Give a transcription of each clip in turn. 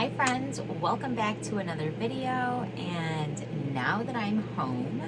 Hi friends, welcome back to another video, and now that I'm home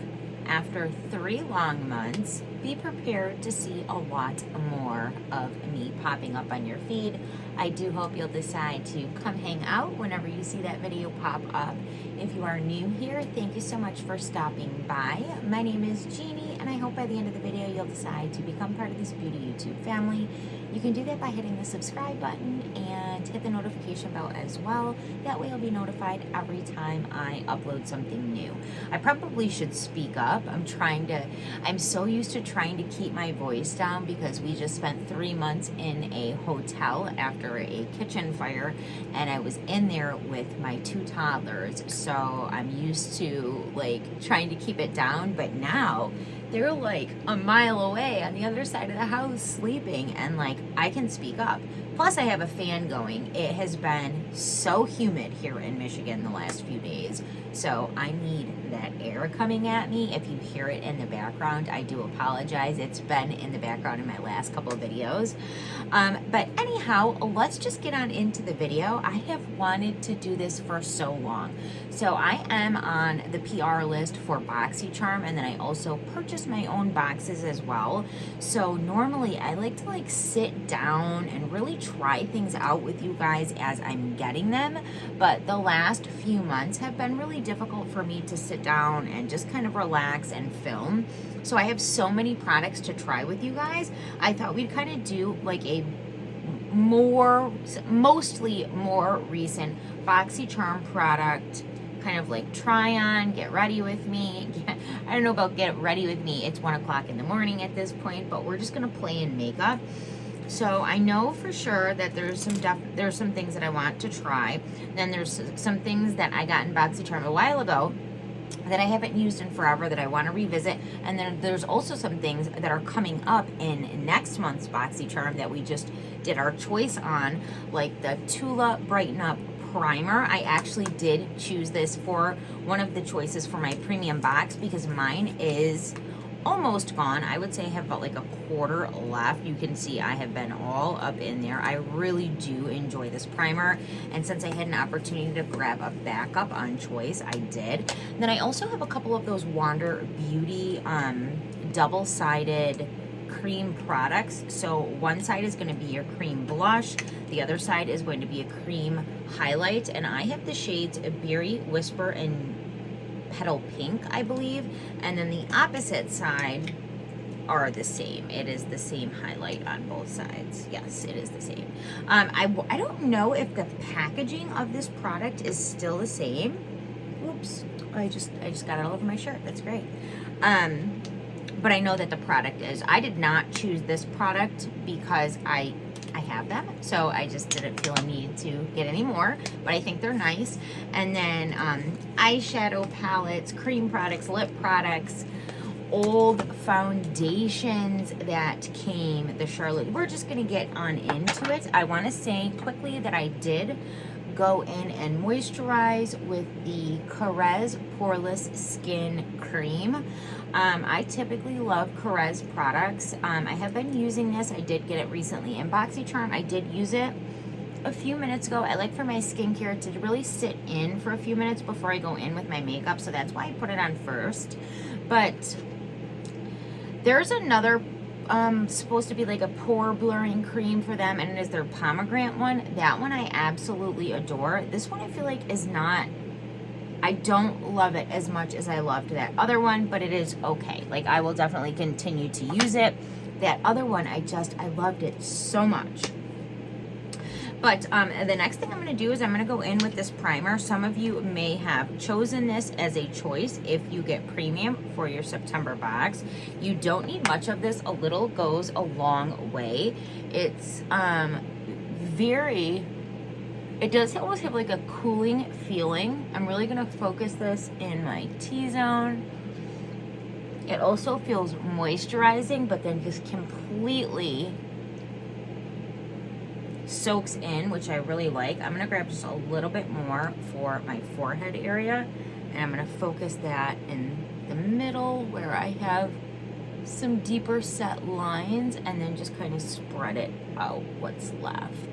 after 3 long months, be prepared to see a lot more of me popping up on your feed. I do hope you'll decide to come hang out whenever you see that video pop up. If you are new here, thank you so much for stopping by. My name is Jeannie, and I hope by the end of the video you'll decide to become part of this beauty YouTube family. You can do that by hitting the subscribe button and hit the notification bell as well. That way you'll be notified every time I upload something new. I probably should speak up. I'm so used to trying to keep my voice down because we just spent 3 months in a hotel after a kitchen fire, and I was in there with my 2 toddlers. So I'm used to like trying to keep it down, but now they're like a mile away on the other side of the house sleeping, and like I can speak up. Plus I have a fan going. It has been so humid here in Michigan the last few days, so I need that air coming at me. If you hear it in the background, I do apologize. It's been in the background in my last couple of videos. But anyhow, let's just get on into the video. I have wanted to do this for so long. So I am on the PR list for BoxyCharm, and then I also purchase my own boxes as well. So normally I like to like sit down and really try things out with you guys as I'm getting them, but the last few months have been really difficult for me to sit down and just kind of relax and film. So I have so many products to try with you guys. I thought we'd kind of do like a mostly more recent BoxyCharm product, kind of like try on, get ready with me. I don't know about get ready with me. It's 1 o'clock in the morning at this point, but we're just gonna play in makeup. So I know for sure that there's some things that I want to try. Then there's some things that I got in BoxyCharm a while ago that I haven't used in forever that I want to revisit. And then there's also some things that are coming up in next month's BoxyCharm that we just did our choice on, like the Tula Brighten Up Primer. I actually did choose this for one of the choices for my premium box because mine is almost gone. I would say I have about like a quarter left. You can see I have been all up in there. I really do enjoy this primer, and since I had an opportunity to grab a backup on choice, I did. And then I also have a couple of those Wander Beauty double-sided cream products. So one side is going to be your cream blush, the other side is going to be a cream highlight, and I have the shades Berry Whisper and Petal Pink, I believe, and then the opposite side are the same. It is the same highlight on both sides. Yes, it is the same. I don't know if the packaging of this product is still the same. Oops, I just got it all over my shirt. That's great. But I know that the product is. I did not choose this product because I have them, so I just didn't feel a need to get any more, but I think they're nice. And then eyeshadow palettes, cream products, lip products, old foundations that came, the Charlotte. We're just gonna get on into it. I want to say quickly that I did go in and moisturize with the Carez Poreless Skin Cream. I typically love Carez products. I have been using this. I did get it recently in BoxyCharm. I did use it a few minutes ago. I like for my skincare to really sit in for a few minutes before I go in with my makeup, so that's why I put it on first. But there's another supposed to be like a pore blurring cream for them, and it is their pomegranate one. That one I absolutely adore. This one I feel like is not, I don't love it as much as I loved that other one, but it is okay. Like I will definitely continue to use it. That other one, I loved it so much. But the next thing I'm going to do is I'm going to go in with this primer. Some of you may have chosen this as a choice if you get premium for your September box. You don't need much of this. A little goes a long way. It's it does almost have like a cooling feeling. I'm really going to focus this in my T-zone. It also feels moisturizing, but then just completely soaks in, which I really like. I'm gonna grab just a little bit more for my forehead area, and I'm gonna focus that in the middle where I have some deeper set lines, and then just kind of spread it out what's left.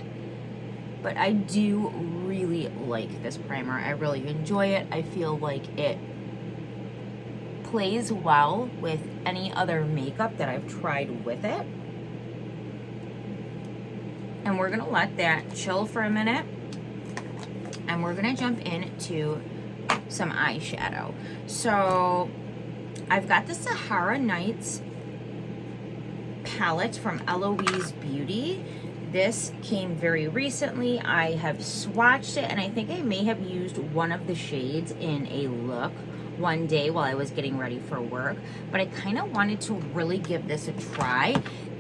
But I do really like this primer. I really enjoy it. I feel like it plays well with any other makeup that I've tried with it. And we're gonna let that chill for a minute. And we're gonna jump into some eyeshadow. So I've got the Sahara Nights palette from Eloise Beauty. This came very recently. I have swatched it, and I think I may have used one of the shades in a look one day while I was getting ready for work, but I kind of wanted to really give this a try.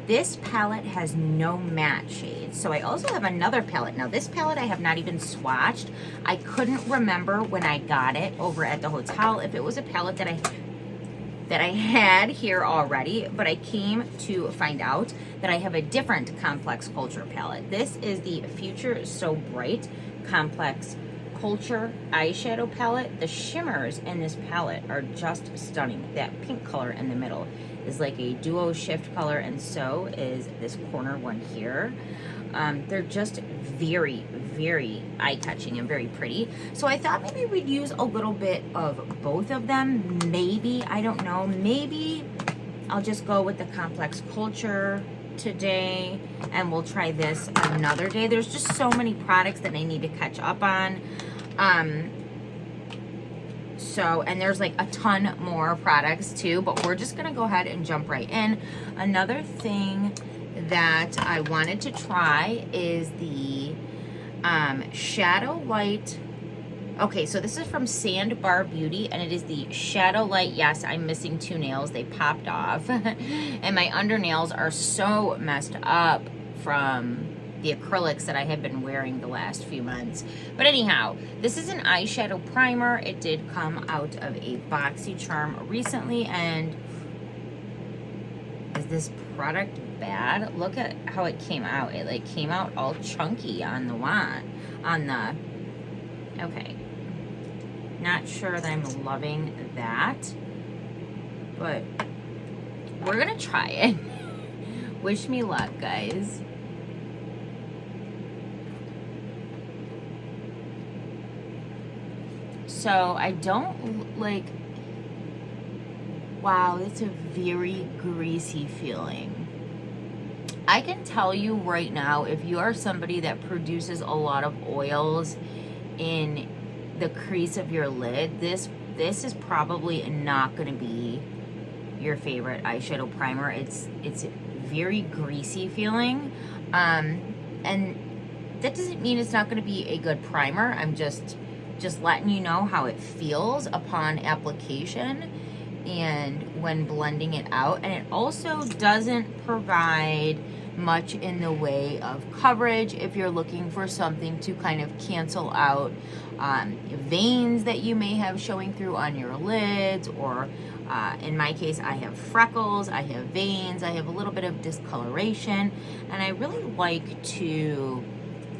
This palette has no matte shades. So I also have another palette. Now this palette I have not even swatched. I couldn't remember when I got it over at the hotel if it was a palette that I had here already, but I came to find out that I have a different Complex Culture palette. This is the Future So Bright Complex Culture eyeshadow palette. The shimmers in this palette are just stunning. That pink color in the middle is like a duo shift color, and so is this corner one here. They're just very, very eye-catching and very pretty. So I thought maybe we'd use a little bit of both of them. Maybe, I don't know, maybe I'll just go with the Complex Culture today and we'll try this another day. There's just so many products that I need to catch up on. And there's like a ton more products too, but we're just gonna go ahead and jump right in. Another thing that I wanted to try is the Shadow Light. Okay, so this is from Sandbar Beauty, and it is the Shadow Light. Yes, I'm missing 2 nails. They popped off. And my undernails are so messed up from the acrylics that I have been wearing the last few months. But anyhow, this is an eyeshadow primer. It did come out of a BoxyCharm recently, and is this product bad? Look at how it came out. It like came out all chunky on the wand, okay. Not sure that I'm loving that, but we're gonna try it. Wish me luck, guys. So I don't like, wow, it's a very greasy feeling. I can tell you right now, if you are somebody that produces a lot of oils in the crease of your lid, this is probably not going to be your favorite eyeshadow primer. It's very greasy feeling, and that doesn't mean it's not going to be a good primer. I'm just letting you know how it feels upon application and when blending it out. And it also doesn't provide much in the way of coverage if you're looking for something to kind of cancel out veins that you may have showing through on your lids, or in my case, I have freckles, I have veins, I have a little bit of discoloration, and I really like to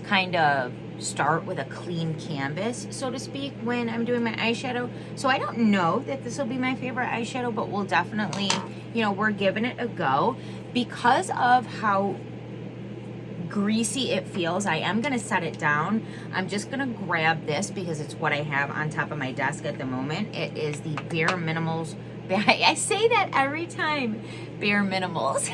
kind of start with a clean canvas, so to speak, when I'm doing my eyeshadow. So I don't know that this will be my favorite eyeshadow, but we'll definitely, you know, we're giving it a go. Because of how greasy it feels, I am going to set it down. I'm just going to grab this because it's what I have on top of my desk at the moment. It is the Bare Minimals. I say that every time. Bare Minimals.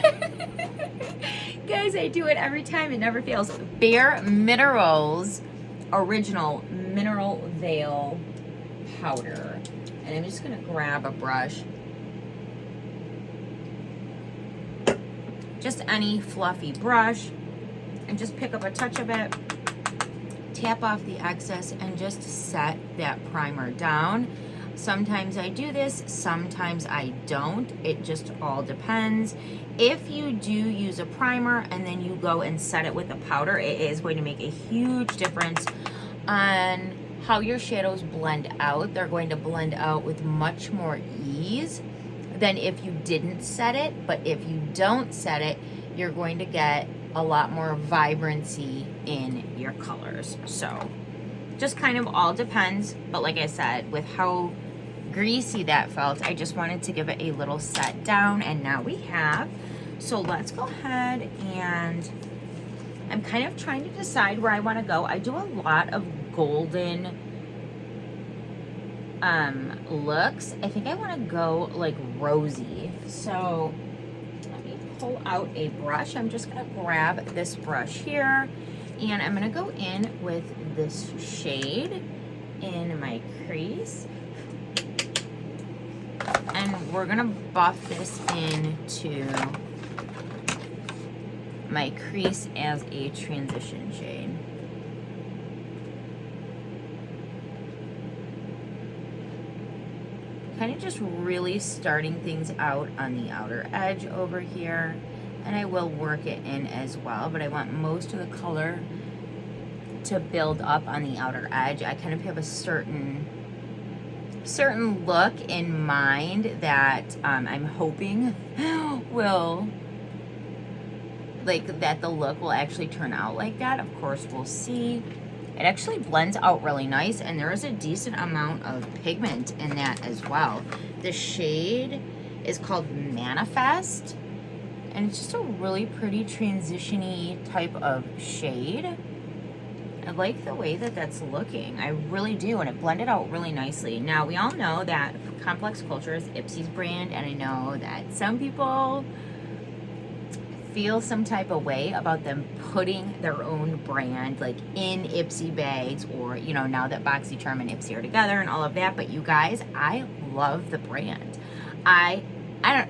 Guys, I do it every time. It never fails. Bare Minerals Original Mineral Veil Powder. And I'm just going to grab a brush. Just any fluffy brush. And just pick up a touch of it. Tap off the excess and just set that primer down. Sometimes I do this, sometimes I don't. It just all depends. If you do use a primer and then you go and set it with a powder, it is going to make a huge difference on how your shadows blend out. They're going to blend out with much more ease than if you didn't set it. But if you don't set it, you're going to get a lot more vibrancy in your colors. So just kind of all depends. But like I said, with how greasy that felt, I just wanted to give it a little set down, and now we have. So let's go ahead and I'm kind of trying to decide where I want to go. I do a lot of golden looks. I think I want to go like rosy. So let me pull out a brush. I'm just going to grab this brush here, and I'm going to go in with this shade in my crease. And we're going to buff this into my crease as a transition shade. Kind of just really starting things out on the outer edge over here, and I will work it in as well, but I want most of the color to build up on the outer edge. I kind of have a certain look in mind that I'm hoping will, like, that the look will actually turn out like that. Of course, we'll see. It actually blends out really nice, and there is a decent amount of pigment in that as well. The shade is called Manifest, and it's just a really pretty transition-y type of shade. I like the way that that's looking. I really do, and it blended out really nicely. Now, we all know that Complex Culture is Ipsy's brand, and I know that some people feel some type of way about them putting their own brand like in Ipsy bags, or you know, now that BoxyCharm and Ipsy are together and all of that. But you guys, I love the brand. I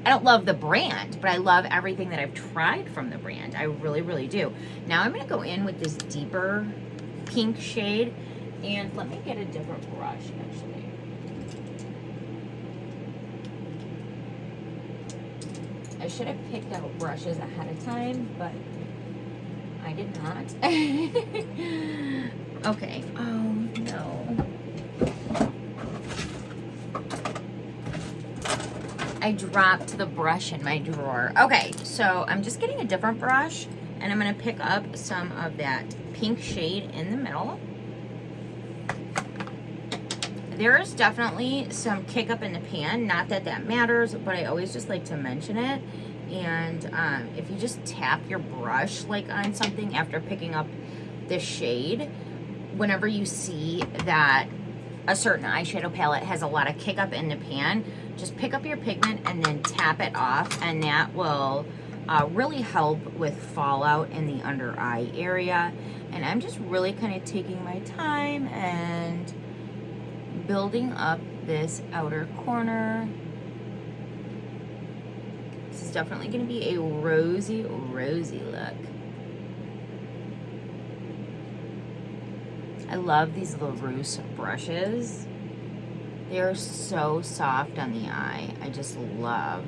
don't love the brand, but I love everything that I've tried from the brand. I really, really do. Now I'm gonna go in with this deeper pink shade, and let me get a different brush actually. I should have picked out brushes ahead of time, but I did not. Okay. Oh, no. I dropped the brush in my drawer. Okay, so I'm just getting a different brush, and I'm going to pick up some of that pink shade in the middle. There is definitely some kick up in the pan, not that that matters, but I always just like to mention it. And if you just tap your brush like on something after picking up the shade, whenever you see that a certain eyeshadow palette has a lot of kick up in the pan, just pick up your pigment and then tap it off, and that will really help with fallout in the under eye area. And I'm just really kind of taking my time and building up this outer corner. This is definitely going to be a rosy look. I love these LaRousse brushes. They're so soft on the eye. I just love.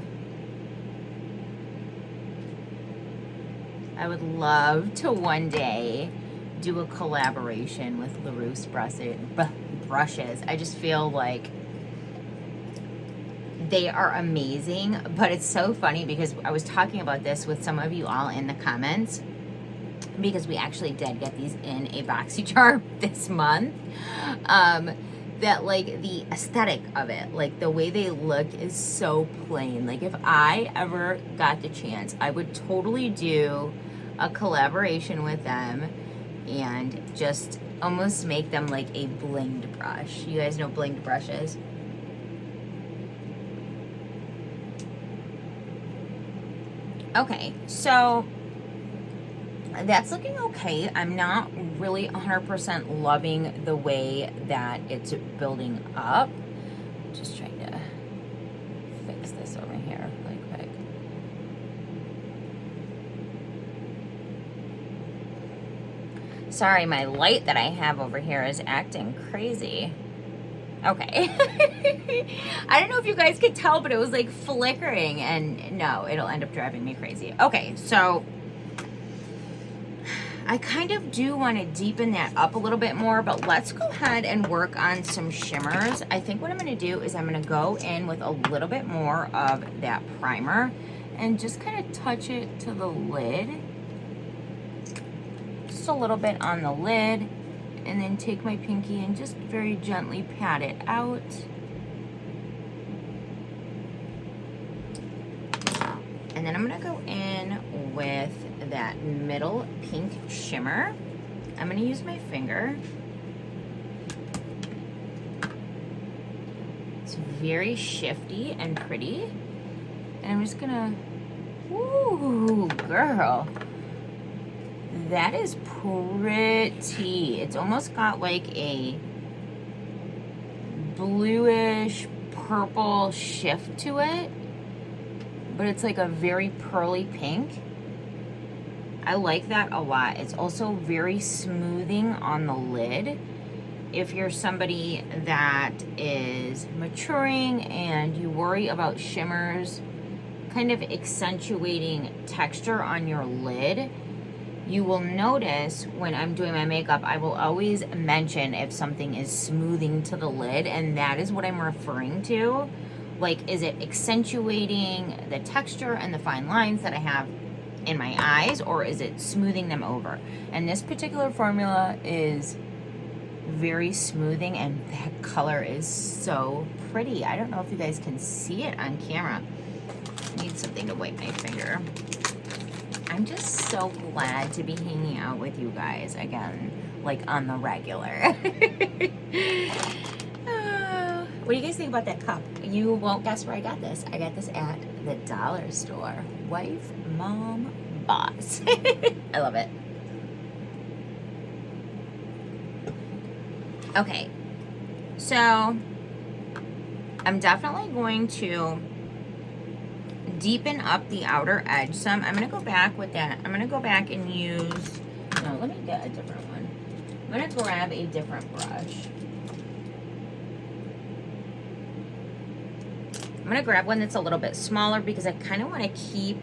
I would love to one day do a collaboration with LaRousse brushes. I just feel like they are amazing. But it's so funny because I was talking about this with some of you all in the comments, because we actually did get these in a BoxyCharm this month. That like the aesthetic of it, like the way they look is so plain. Like if I ever got the chance, I would totally do a collaboration with them and just almost make them like a blinged brush. You guys know blinged brushes? Okay, so that's looking okay. I'm not really 100% loving the way that it's building up. Just trying to fix this over here really quick. Sorry, my light that I have over here is acting crazy. Okay. I don't know if you guys could tell, but it was like flickering, and no, it'll end up driving me crazy. Okay, so I kind of do want to deepen that up a little bit more, but let's go ahead and work on some shimmers. I think what I'm going to do is I'm going to go in with a little bit more of that primer and just kind of touch it to the lid. Just a little bit on the lid, and then take my pinky and just very gently pat it out. And then I'm going to go in with that middle pink shimmer. I'm gonna use my finger. It's very shifty and pretty. And I'm just gonna, ooh, girl. That is pretty. It's almost got like a bluish purple shift to it, but it's like a very pearly pink. I like that a lot. It's also very smoothing on the lid. If you're somebody that is maturing and you worry about shimmers kind of accentuating texture on your lid, you will notice when I'm doing my makeup, I will always mention if something is smoothing to the lid, and that is what I'm referring to. Like, is it accentuating the texture and the fine lines that I have in my eyes, or is it smoothing them over? And this particular formula is very smoothing, and that color is so pretty. I don't know if you guys can see it on camera. I need something to wipe my finger. I'm just so glad to be hanging out with you guys again, like on the regular. What do you guys think about that cup? You won't guess where I got this. I got this at the dollar store. Wife, mom, boss. I love it. Okay, so I'm definitely going to deepen up the outer edge some. I'm gonna go back with that. I'm gonna go back and use, no, let me get a different one. I'm gonna grab a different brush. I'm gonna grab one that's a little bit smaller because I kind of want to keep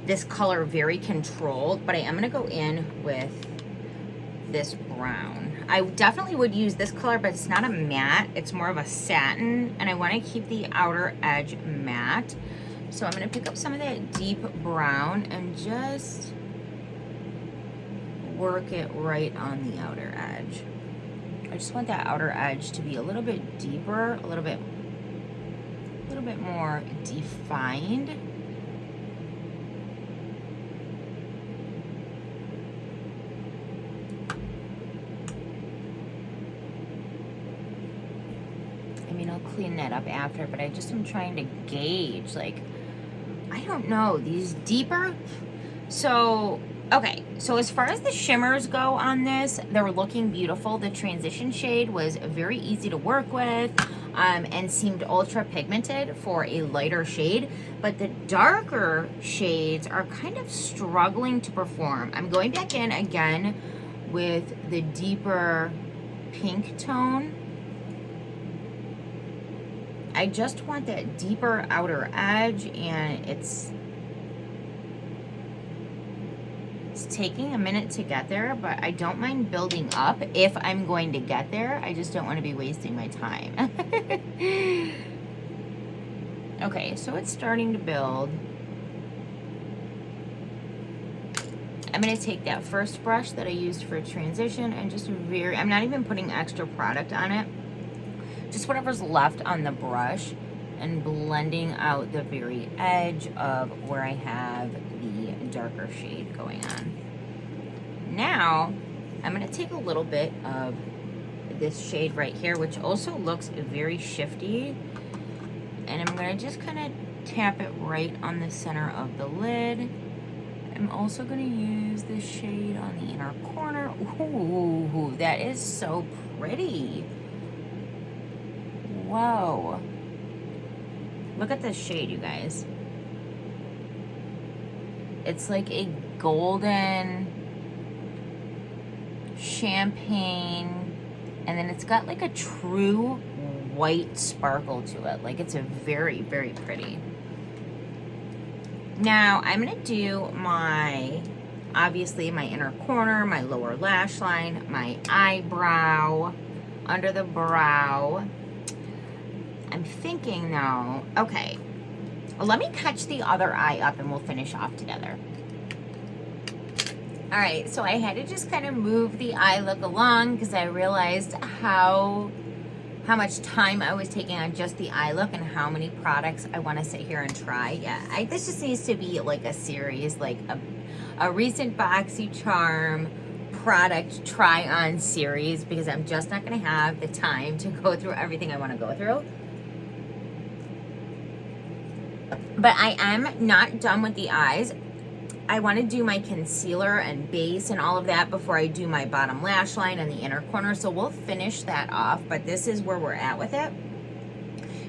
this color very controlled, but I am gonna go in with this brown. I definitely would use this color, but it's not a matte, it's more of a satin, and I want to keep the outer edge matte. So I'm going to pick up some of that deep brown and just work it right on the outer edge. I just want that outer edge to be a little bit deeper, a little bit more defined. I mean, I'll clean that up after, but I just am trying to gauge, like, I don't know, these deeper. So, okay, so as far as the shimmers go on this, they're looking beautiful. The transition shade was very easy to work with and seemed ultra pigmented for a lighter shade, but the darker shades are kind of struggling to perform. I'm going back in again with the deeper pink tone. I just want that deeper outer edge, and it's taking a minute to get there, but I don't mind building up if I'm going to get there. I just don't want to be wasting my time. Okay, so it's starting to build. I'm going to take that first brush that I used for transition and just I'm not even putting extra product on it. Just whatever's left on the brush and blending out the very edge of where I have the darker shade going on. Now, I'm going to take a little bit of this shade right here, which also looks very shifty, and I'm going to just kind of tap it right on the center of the lid. I'm also going to use this shade on the inner corner. Ooh, that is so pretty. Whoa. Look at this shade, you guys. It's like a golden champagne, and then it's got like a true white sparkle to it. Like, it's a very, very pretty. Now, I'm going to do obviously my inner corner, my lower lash line, my eyebrow, under the brow. I'm thinking now, okay, let me catch the other eye up and we'll finish off together. All right, so I had to just kind of move the eye look along because I realized how much time I was taking on just the eye look and how many products I want to sit here and try. Yeah, this just needs to be like a series, like a a recent BoxyCharm product try on series because I'm just not going to have the time to go through everything I want to go through. But I am not done with the eyes. I want to do my concealer and base and all of that before I do my bottom lash line and the inner corner. So we'll finish that off, but this is where we're at with it.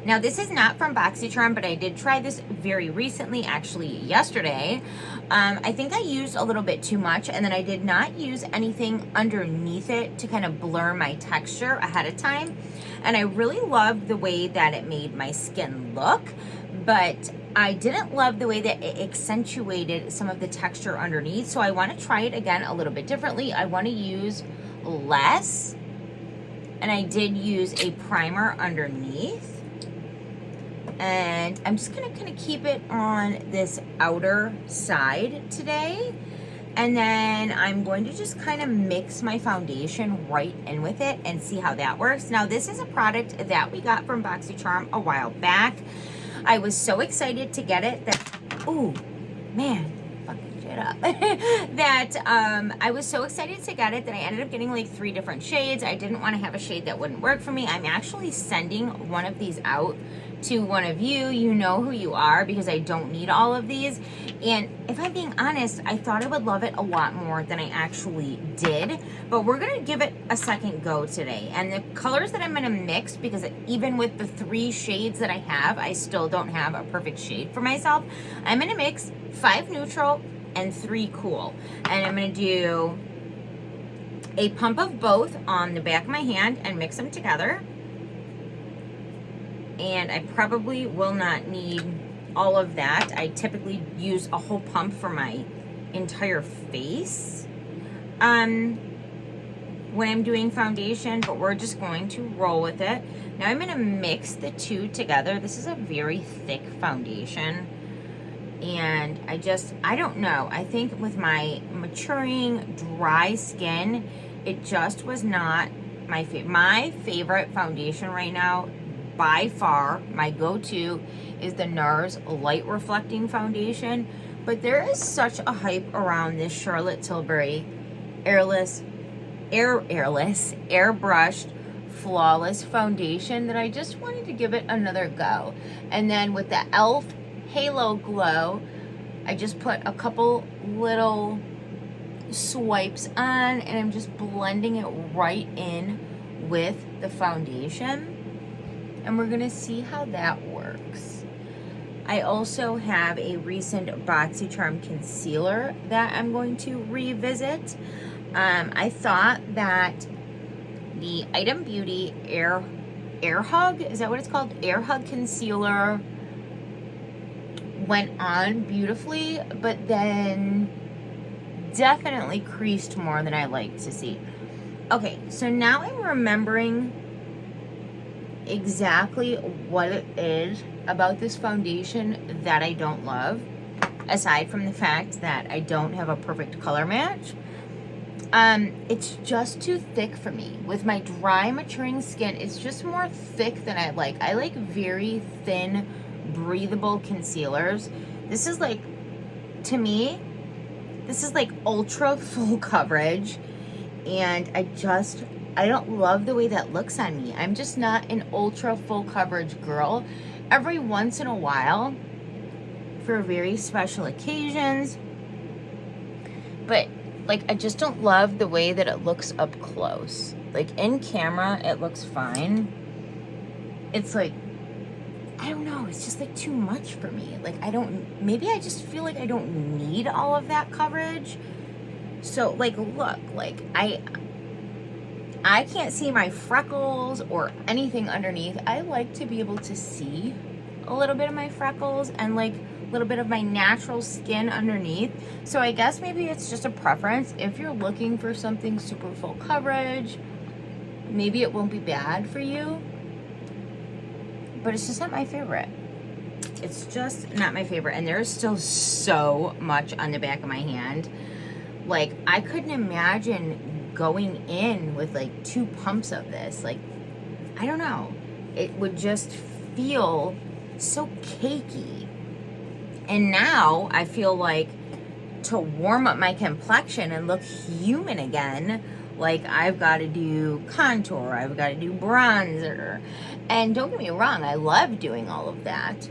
Now, this is not from BoxyCharm, but I did try this very recently, actually yesterday. I think I used a little bit too much, and then I did not use anything underneath it to kind of blur my texture ahead of time. And I really loved the way that it made my skin look, but I didn't love the way that it accentuated some of the texture underneath. So I want to try it again a little bit differently. I want to use less, and I did use a primer underneath. And I'm just gonna kind of keep it on this outer side today. And then I'm going to just kind of mix my foundation right in with it and see how that works. Now, this is a product that we got from BoxyCharm a while back. I was so excited to get it that, oh man, fucking shit up. I was so excited to get it that I ended up getting like 3 different shades. I didn't want to have a shade that wouldn't work for me. I'm actually sending one of these out to one of you. You know who you are, because I don't need all of these. And if I'm being honest, I thought I would love it a lot more than I actually did, but we're gonna give it a second go today. And the colors that I'm gonna mix, because even with the 3 shades that I have, I still don't have a perfect shade for myself. I'm gonna mix 5 neutral and 3 cool. And I'm gonna do a pump of both on the back of my hand and mix them together. And I probably will not need all of that. I typically use a whole pump for my entire face when I'm doing foundation, but we're just going to roll with it. Now I'm gonna mix the 2 together. This is a very thick foundation, and I don't know. I think with my maturing dry skin, it just was not my favorite. My favorite foundation right now, by far, my go-to is the NARS Light Reflecting Foundation. But there is such a hype around this Charlotte Tilbury airbrushed flawless foundation that I just wanted to give it another go. And then with the e.l.f. Halo Glow, I just put a couple little swipes on, and I'm just blending it right in with the foundation. And we're gonna see how that works. I also have a recent BoxyCharm concealer that I'm going to revisit. I thought that the Item Beauty Air Hug, is that what it's called? Air Hug concealer went on beautifully, but then definitely creased more than I like to see. Okay, so now I'm remembering exactly what it is about this foundation that I don't love, aside from the fact that I don't have a perfect color match. It's just too thick for me. With my dry, maturing skin, it's just more thick than I like. I like very thin, breathable concealers. This is like, to me, this is like ultra full coverage, and I don't love the way that looks on me. I'm just not an ultra full coverage girl. Every once in a while, for very special occasions, but like, I just don't love the way that it looks up close. Like, in camera, it looks fine. It's like, I don't know, it's just like too much for me. Like, maybe I just feel like I don't need all of that coverage. So, like, look, like, I can't see my freckles or anything underneath. I like to be able to see a little bit of my freckles and like a little bit of my natural skin underneath. So I guess maybe it's just a preference. If you're looking for something super full coverage, maybe it won't be bad for you, but it's just not my favorite. It's just not my favorite. And there's still so much on the back of my hand. Like, I couldn't imagine going in with like 2 pumps of this. Like, I don't know, it would just feel so cakey. And now I feel like to warm up my complexion and look human again, like I've got to do contour, I've got to do bronzer. And don't get me wrong, I love doing all of that.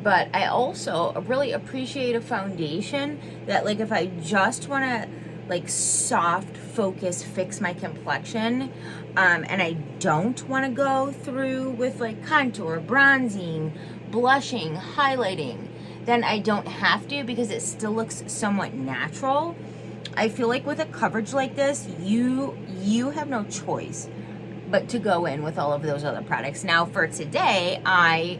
But I also really appreciate a foundation that, like, if I just want to, like, soft focus fix my complexion, and I don't want to go through with, like, contour, bronzing, blushing, highlighting, then I don't have to, because it still looks somewhat natural. I feel like with a coverage like this, you have no choice but to go in with all of those other products. Now for today, I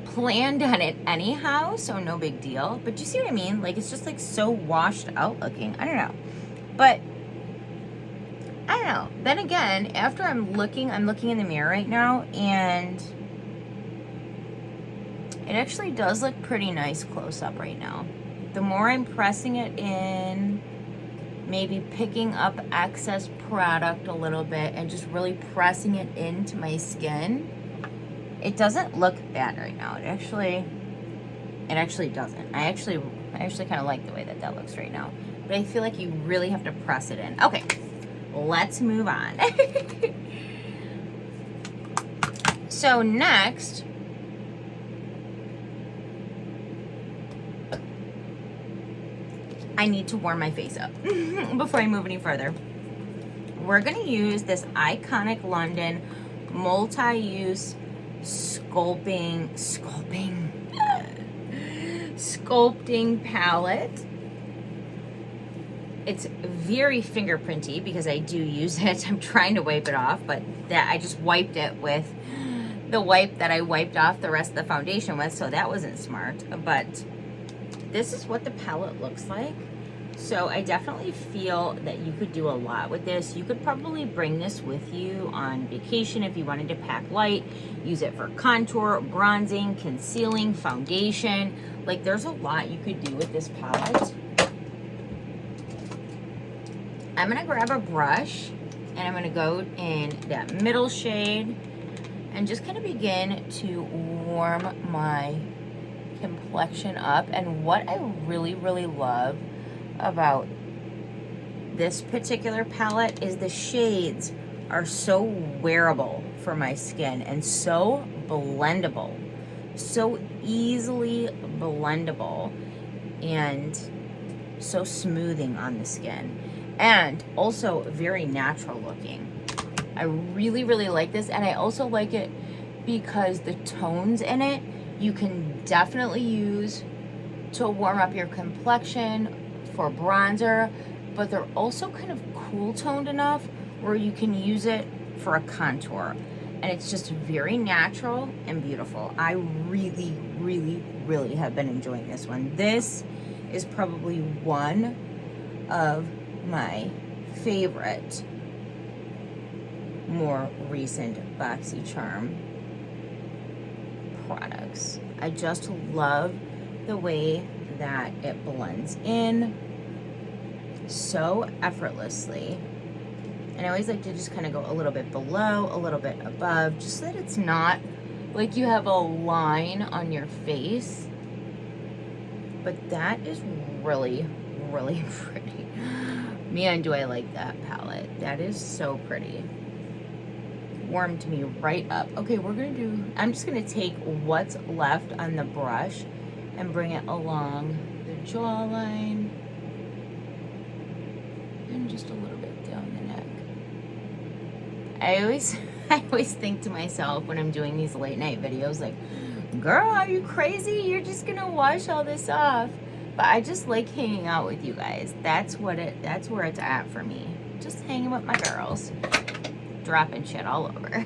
planned on it anyhow, so no big deal. But you see what I mean? Like, it's just like so washed out looking. I don't know. But I don't know. Then again, after I'm looking in the mirror right now, and it actually does look pretty nice close up right now. The more I'm pressing it in, maybe picking up excess product a little bit and just really pressing it into my skin, it doesn't look bad right now. It actually doesn't. I actually kind of like the way that looks right now. But I feel like you really have to press it in. Okay, let's move on. So next, I need to warm my face up before I move any further. We're gonna use this iconic London multi-use sculpting palette. It's very fingerprinty because I do use it. I'm trying to wipe it off, but that I just wiped it with the wipe that I wiped off the rest of the foundation with, so that wasn't smart. But this is what the palette looks like. So I definitely feel that you could do a lot with this. You could probably bring this with you on vacation if you wanted to pack light. Use it for contour, bronzing, concealing, foundation. Like, there's a lot you could do with this palette. I'm gonna grab a brush and I'm gonna go in that middle shade and just kind of begin to warm my complexion up. And what I really, really love about this particular palette is the shades are so wearable for my skin and so blendable, so easily blendable, and so smoothing on the skin, and also very natural looking. I really, really like this, and I also like it because the tones in it you can definitely use to warm up your complexion for bronzer, but they're also kind of cool toned enough where you can use it for a contour, and it's just very natural and beautiful. I really, really, really have been enjoying this one. This is probably one of my favorite more recent BoxyCharm products. I just love the way that it blends in so effortlessly. And I always like to just kind of go a little bit below, a little bit above, just so that it's not like you have a line on your face. But that is really, really pretty. Man, do I like that palette. That is so pretty. Warmed me right up. Okay, I'm just gonna take what's left on the brush and bring it along the jawline and just a little bit down the neck. I always think to myself when I'm doing these late night videos, like, girl, are you crazy? You're just gonna wash all this off. But I just like hanging out with you guys. That's where it's at for me. Just hanging with my girls. Dropping shit all over.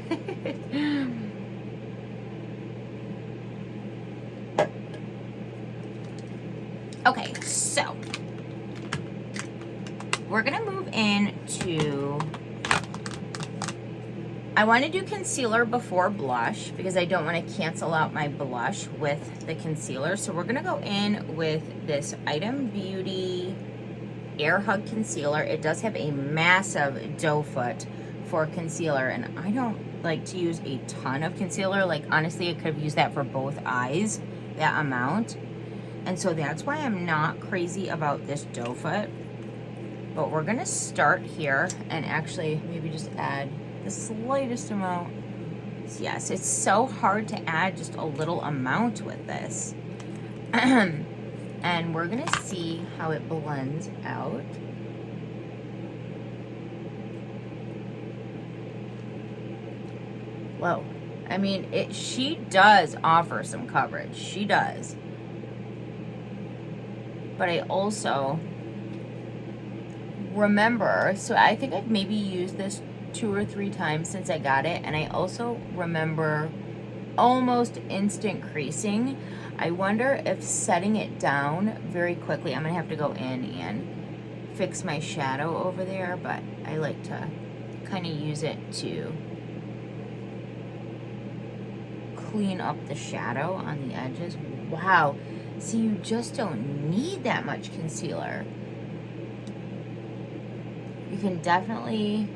Okay, so we're gonna move into, I want to do concealer before blush because I don't want to cancel out my blush with the concealer. So we're gonna go in with this Item Beauty Air Hug Concealer. It does have a massive doe foot for concealer, and I don't like to use a ton of concealer. Like, honestly, I could have used that for both eyes, that amount. And so that's why I'm not crazy about this doe foot. But we're gonna start here and actually maybe just add the slightest amount. Yes, it's so hard to add just a little amount with this. And we're gonna see how it blends out. Whoa. I mean, she does offer some coverage. She does. But I also remember, so I think I've maybe used this 2 or 3 times since I got it, and I also remember almost instant creasing. I wonder if setting it down very quickly, I'm gonna have to go in and fix my shadow over there, but I like to kind of use it to clean up the shadow on the edges. Wow, see, you just don't need that much concealer. You can definitely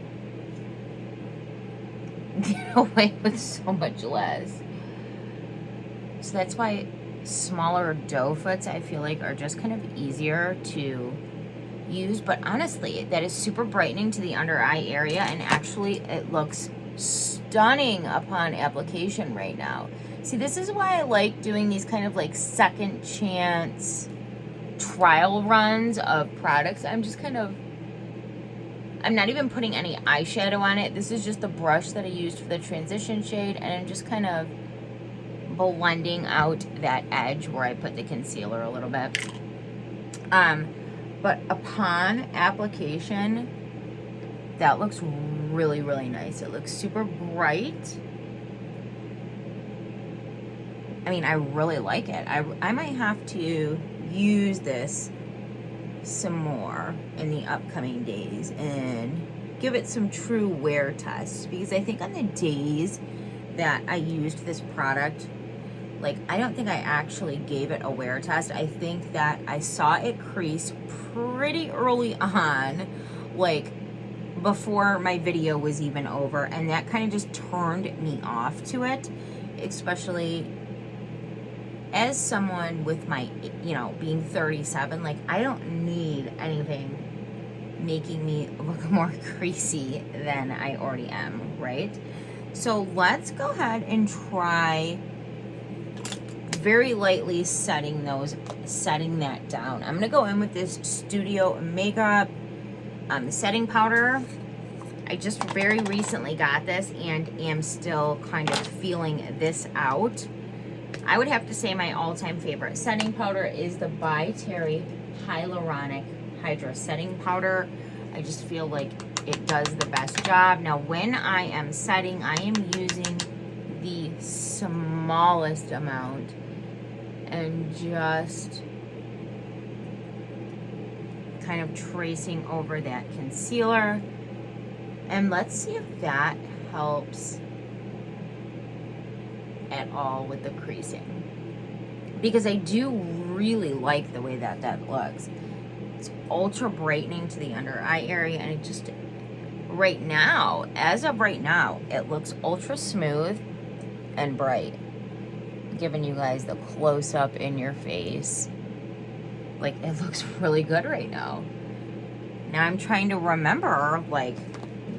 get away with so much less. So that's why smaller doe foots, I feel like, are just kind of easier to use. But honestly, that is super brightening to the under eye area, and actually it looks stunning upon application right now. See, this is why I like doing these kind of like second chance trial runs of products. I'm not even putting any eyeshadow on it. This is just the brush that I used for the transition shade, and I'm just kind of blending out that edge where I put the concealer a little bit. But upon application, that looks really, really nice. It looks super bright. I mean, I really like it. I might have to use this some more in the upcoming days and give it some true wear tests, because I think on the days that I used this product, like, I don't think I actually gave it a wear test. I think that I saw it crease pretty early on, like before my video was even over, and that kind of just turned me off to it, especially as someone with my, you know, being 37. Like, I don't need anything making me look more creasy than I already am, right? So let's go ahead and try very lightly setting that down. I'm gonna go in with this Studio Makeup setting powder. I just very recently got this and am still kind of feeling this out. I would have to say my all-time favorite setting powder is the By Terry Hyaluronic Hydra setting powder. I just feel like it does the best job. Now, when I am setting, I am using the smallest amount and just kind of tracing over that concealer. And let's see if that helps at all with the creasing, because I do really like the way that looks. It's ultra brightening to the under eye area, and it just, right now, as of right now, it looks ultra smooth and bright. Giving you guys the close-up in your face. Like, it looks really good right now. Now I'm trying to remember, like,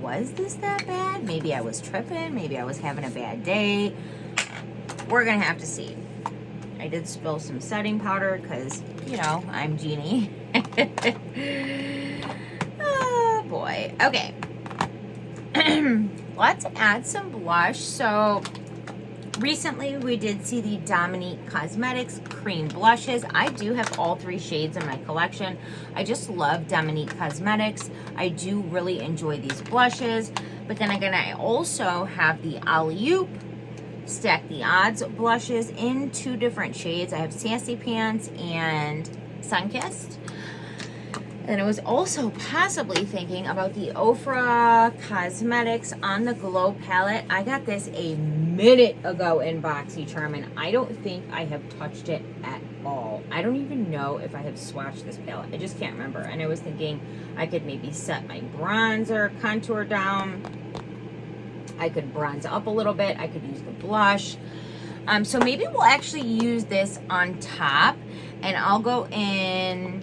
was this that bad? Maybe I was tripping. Maybe I was having a bad day. We're gonna have to see. I did spill some setting powder because, you know, I'm Jeannie. Oh boy. Okay. Let's add some blush. So recently we did see the Dominique Cosmetics cream blushes. I do have all 3 shades in my collection. I just love Dominique Cosmetics. I do really enjoy these blushes. But then again, I also have the Alley-Oop Stack the Odds blushes in 2 different shades. I have Sassy Pants and Sunkissed. And I was also possibly thinking about the Ofra Cosmetics On The Glow palette. I got this a minute ago in BoxyCharm, and I don't think I have touched it at all. I don't even know if I have swatched this palette. I just can't remember. And I was thinking I could maybe set my bronzer contour down. I could bronze up a little bit. I could use the blush. So maybe we'll actually use this on top. And I'll go in,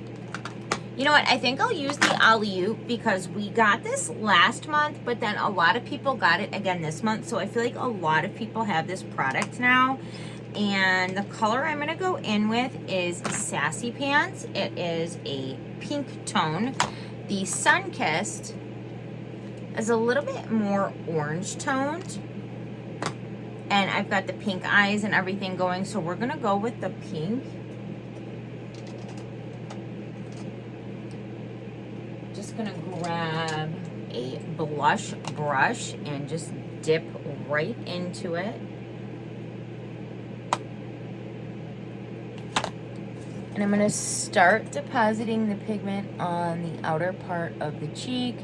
you know what, I think I'll use the Alley-oop because we got this last month, but then a lot of people got it again this month. So I feel like a lot of people have this product now. And the color I'm gonna go in with is Sassy Pants. It is a pink tone. The Sun-Kissed is a little bit more orange toned. And I've got the pink eyes and everything going, so we're gonna go with the pink. Just gonna grab a blush brush and just dip right into it. And I'm gonna start depositing the pigment on the outer part of the cheek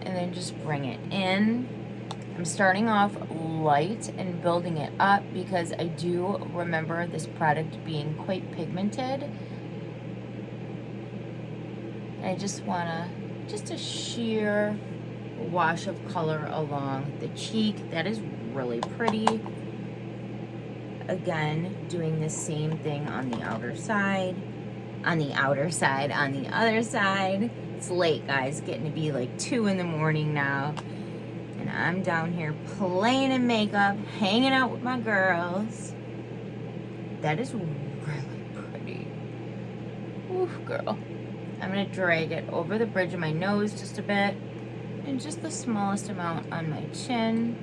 and then just bring it in. I'm starting off light and building it up because I do remember this product being quite pigmented. I just wanna, just a sheer wash of color along the cheek. That is really pretty. Again, doing the same thing on the outer side, on the other side. It's late, guys, getting to be like 2 in the morning now. And I'm down here playing in makeup, hanging out with my girls. That is really pretty. Oof, girl. I'm gonna drag it over the bridge of my nose just a bit, and just the smallest amount on my chin.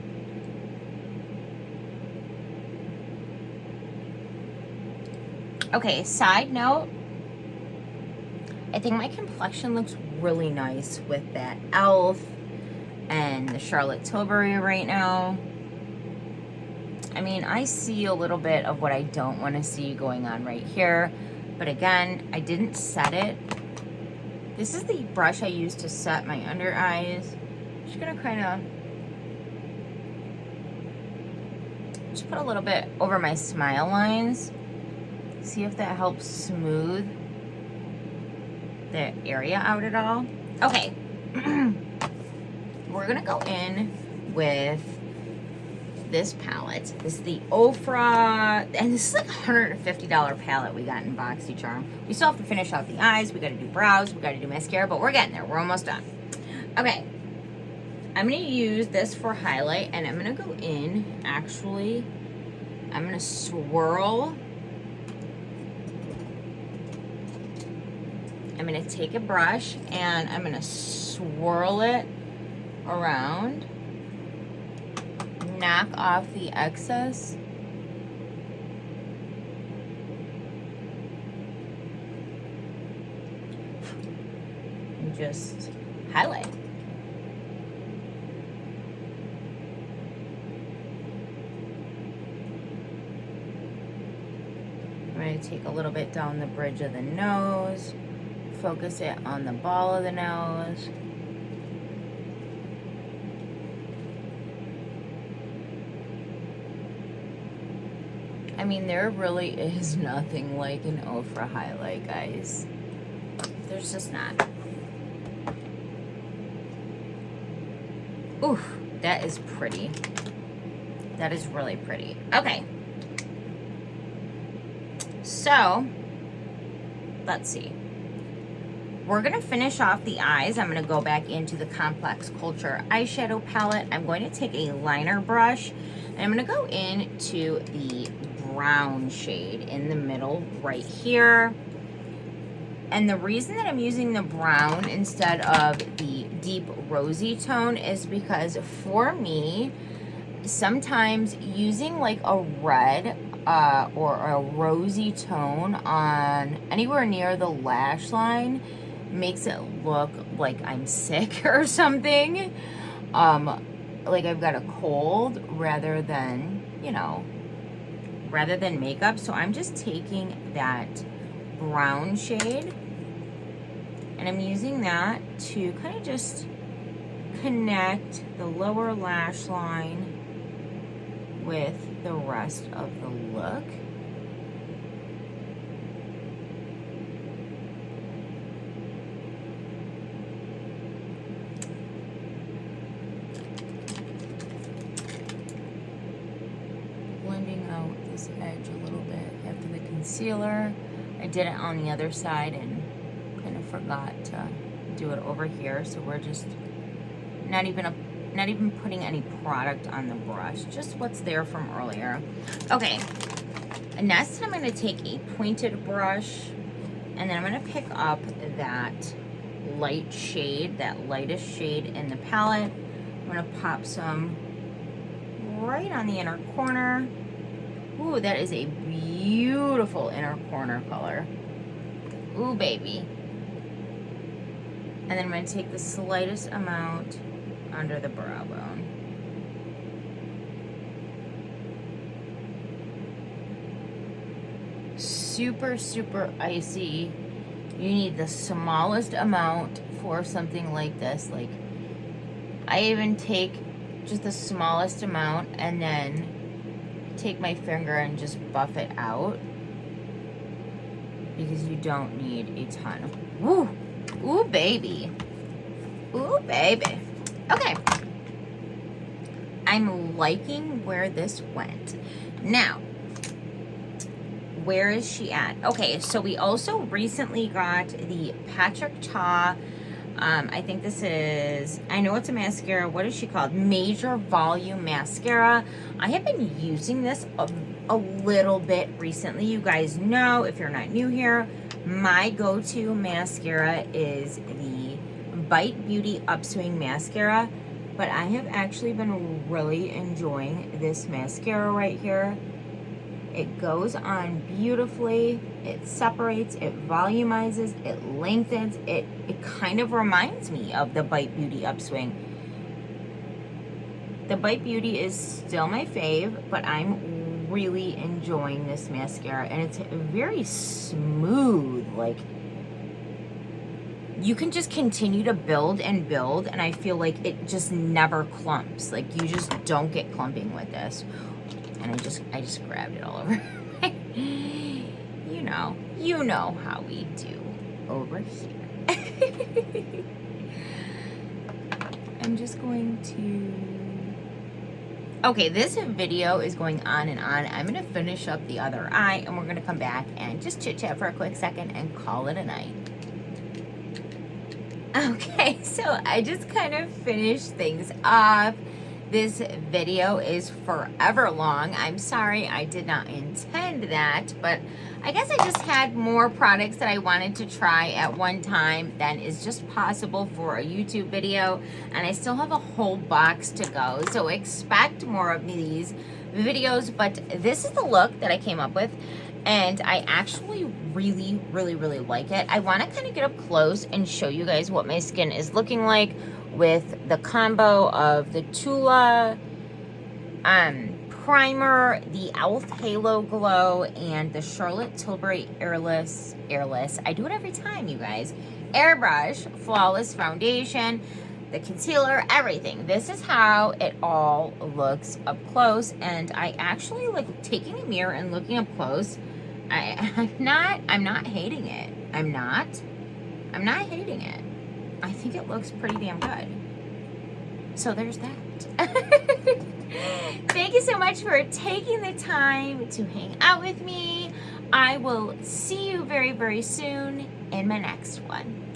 Okay, side note, I think my complexion looks really nice with that e.l.f. and the Charlotte Tilbury right now. I mean, I see a little bit of what I don't want to see going on right here, but again, I didn't set it. This is the brush I used to set my under eyes. I'm just gonna kind of just put a little bit over my smile lines. See if that helps smooth the area out at all. Okay. We're gonna go in with this palette. This is the Ofra, and this is like a $150 palette we got in BoxyCharm. We still have to finish out the eyes, we gotta do brows, we gotta do mascara, but we're getting there, we're almost done. Okay, I'm gonna use this for highlight, and I'm gonna go in, actually, I'm gonna swirl. I'm gonna take a brush and I'm gonna swirl it around, knock off the excess, and just highlight. I'm going to take a little bit down the bridge of the nose, focus it on the ball of the nose. I mean, there really is nothing like an Ofra highlight, guys. There's just not. Oof, that is pretty. That is really pretty. Okay. So, let's see. We're going to finish off the eyes. I'm going to go back into the Complex Culture eyeshadow palette. I'm going to take a liner brush, and I'm going to go into the brown shade in the middle right here. And the reason that I'm using the brown instead of the deep rosy tone is because for me, sometimes using like a red or a rosy tone on anywhere near the lash line makes it look like I'm sick or something, like I've got a cold rather than, you know, rather than makeup. So I'm just taking that brown shade and I'm using that to kind of just connect the lower lash line with the rest of the look. Blending out this edge a little bit after the concealer. I did it on the other side and kind of forgot to do it over here. So we're just not even putting any product on the brush, just what's there from earlier. Okay, and next I'm gonna take a pointed brush and then I'm gonna pick up that light shade, that lightest shade in the palette. I'm gonna pop some right on the inner corner. Ooh, that is a beautiful inner corner color. Ooh, baby. And then I'm going to take the slightest amount under the brow bone. Super, super icy. You need the smallest amount for something like this. Like, I even take just the smallest amount and then take my finger and just buff it out, because you don't need a ton. Woo! Ooh, baby. Ooh, baby. Okay. I'm liking where this went. Now, where is she at? Okay, so we also recently got the Patrick Ta, I think this is, I know it's a mascara. What is she called? Major Volume Mascara. I have been using this a little bit recently. You guys know, if you're not new here, my go-to mascara is the Bite Beauty Upswing Mascara. But I have actually been really enjoying this mascara right here. It goes on beautifully, it separates, it volumizes, it lengthens, it kind of reminds me of the Bite Beauty Upswing. The Bite Beauty is still my fave, but I'm really enjoying this mascara, and it's very smooth. Like, you can just continue to build and build, and I feel like it just never clumps. Like, you just don't get clumping with this. And I just grabbed it all over. You know how we do over here. I'm just going to... Okay, this video is going on and on. I'm going to finish up the other eye, and we're going to come back and just chit-chat for a quick second and call it a night. Okay, so I just kind of finished things up. This video is forever long. I'm sorry, I did not intend that, but I guess I just had more products that I wanted to try at one time than is just possible for a YouTube video, and I still have a whole box to go, so expect more of these videos. But this is the look that I came up with, and I actually really, really, really like it. I want to kind of get up close and show you guys what my skin is looking like with the combo of the Tula primer, the e.l.f. Halo Glow, and the Charlotte Tilbury Airless, I do it every time, you guys, Airbrush Flawless Foundation, the concealer, everything. This is how it all looks up close, and I actually like taking a mirror and looking up close. I'm not hating it. I'm not hating it. I think it looks pretty damn good. So there's that. Thank you so much for taking the time to hang out with me. I will see you very, very soon in my next one.